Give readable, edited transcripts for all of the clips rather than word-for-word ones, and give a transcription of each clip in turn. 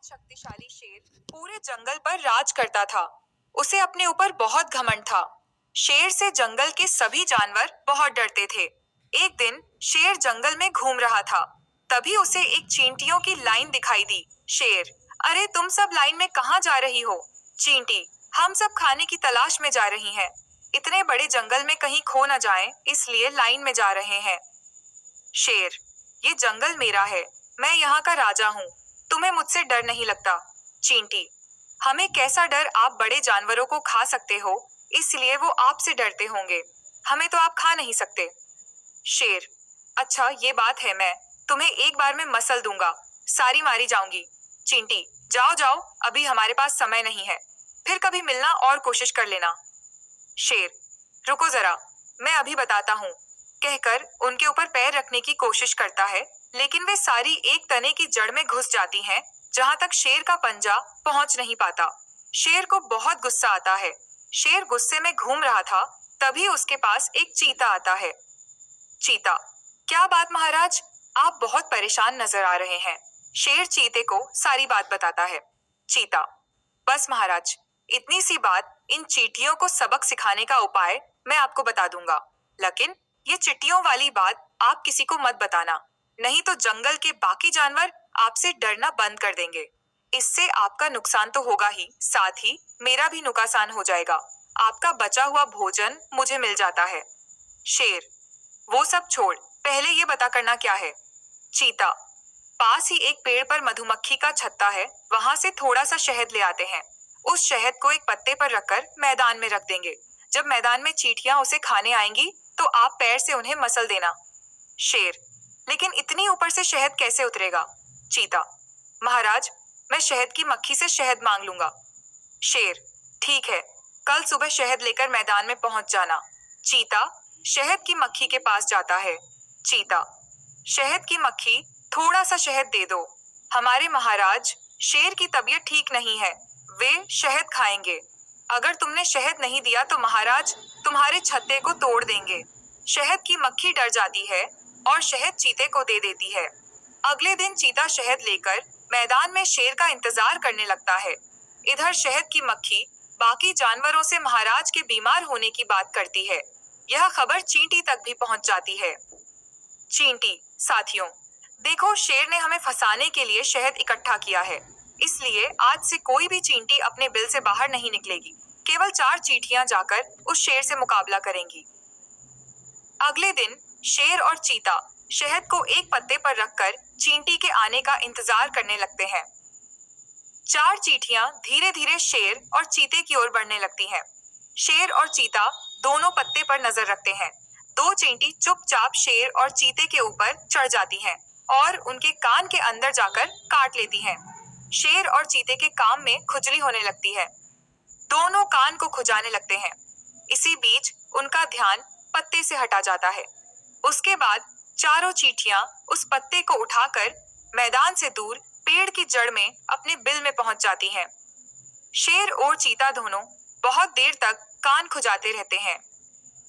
बहुत शक्तिशाली शेर पूरे जंगल पर राज करता था। उसे अपने ऊपर बहुत घमंड था। शेर से जंगल के सभी जानवर बहुत डरते थे। एक दिन शेर जंगल में घूम रहा था। तभी उसे एक चींटियों की लाइन दिखाई दी। शेर, अरे तुम सब लाइन में कहाँ जा रही हो? चींटी, हम सब खाने की तलाश में जा रही हैं। इतने बड़े जंगल में कहीं खो न जाएं, इसलिए लाइन में जा रहे हैं। शेर, ये जंगल मेरा है, मैं यहाँ का राजा हूँ। तुम्हें मुझसे डर नहीं लगता? चींटी, हमें कैसा डर, आप बड़े जानवरों को खा सकते हो, इसलिए वो आपसे डरते होंगे। हमें तो आप खा नहीं सकते। शेर, अच्छा ये बात है, मैं तुम्हें एक बार में मसल दूंगा, सारी मारी जाऊंगी। चींटी, जाओ जाओ, अभी हमारे पास समय नहीं है, फिर कभी मिलना और कोशिश कर लेना। शेर, रुको जरा, मैं अभी बताता हूँ, कहकर उनके ऊपर पैर रखने की कोशिश करता है, लेकिन वे सारी एक तने की जड़ में घुस जाती हैं, जहां तक शेर का पंजा पहुंच नहीं पाता। शेर को बहुत गुस्सा आता है। शेर गुस्से में घूम रहा था, तभी उसके पास एक चीता आता है। चीता, क्या बात महाराज, आप बहुत परेशान नजर आ रहे हैं। शेर चीते को सारी बात बताता है। चीता, बस महाराज, इतनी सी बात, इन चींटियों को सबक सिखाने का उपाय मैं आपको बता दूंगा, लेकिन ये चिट्टियों वाली बात आप किसी को मत बताना, नहीं तो जंगल के बाकी जानवर आपसे डरना बंद कर देंगे। इससे आपका नुकसान तो होगा ही, साथ ही मेरा भी नुकसान हो जाएगा। आपका बचा हुआ भोजन मुझे मिल जाता है। शेर, वो सब छोड़, पहले ये बता करना क्या है। चीता, पास ही एक पेड़ पर मधुमक्खी का छत्ता है, वहां से थोड़ा सा शहद ले आते हैं। उस शहद को एक पत्ते पर रखकर मैदान में रख देंगे। जब मैदान में चींटियां उसे खाने आएंगी तो आप पैर से उन्हें मसल देना। शेर, लेकिन इतनी ऊपर से शहद कैसे उतरेगा? चीता, महाराज, मैं शहद की मक्खी से शहद मांग लूंगा। शेर, ठीक है, कल सुबह शहद लेकर मैदान में पहुंच जाना। चीता शहद की मक्खी के पास जाता है। चीता, शहद की मक्खी, थोड़ा सा शहद दे दो। हमारे महाराज, शेर की तबीयत ठीक नहीं है, वे शहद खाएंगे। अगर तुमने शहद नहीं दिया तो महाराज तुम्हारे छत्ते को तोड़ देंगे। शहद की मक्खी डर जाती है और शहद चीते को दे देती है। अगले दिन चीता शहद लेकर मैदान में शेर का इंतजार करने लगता है। इधर शहद की मक्खी बाकी जानवरों से महाराज के बीमार होने की बात करती है। यह खबर चींटी तक भी पहुंच जाती है। चींटी, साथियों, देखो, शेर ने हमें फंसाने के लिए शहद इकट्ठा किया है, इसलिए आज से कोई भी चींटी अपने बिल से बाहर नहीं निकलेगी। केवल 4 चींटियां जाकर उस शेर से मुकाबला करेंगी। अगले दिन शेर और चीता शहद को एक पत्ते पर रखकर चींटी के आने का इंतजार करने लगते हैं। 4 चींटियां धीरे धीरे शेर और चीते की ओर बढ़ने लगती हैं। शेर और चीता दोनों पत्ते पर नजर रखते हैं। 2 चींटी चुपचाप शेर और चीते के ऊपर चढ़ जाती हैं और उनके कान के अंदर जाकर काट लेती हैं। शेर और चीते के कान में खुजली होने लगती है। दोनों कान को खुजाने लगते हैं। इसी बीच उनका ध्यान पत्ते से हटा जाता है। उसके बाद चारों चींटियां उस पत्ते को उठाकर मैदान से दूर पेड़ की जड़ में अपने बिल में पहुंच जाती हैं। शेर और चीता दोनों बहुत देर तक कान खुजाते रहते हैं।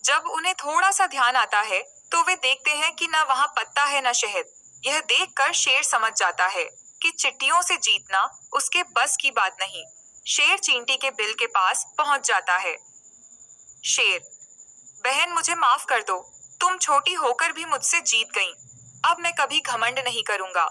जब उन्हें थोड़ा सा ध्यान आता है तो वे देखते हैं कि न वहां पत्ता है न शहद। यह देखकर शेर समझ जाता है कि चिट्टियों से जीतना उसके बस की बात नहीं। शेर चींटी के बिल के पास पहुंच जाता है। शेर, बहन मुझे माफ कर दो, तुम छोटी होकर भी मुझसे जीत गईं। अब मैं कभी घमंड नहीं करूंगा।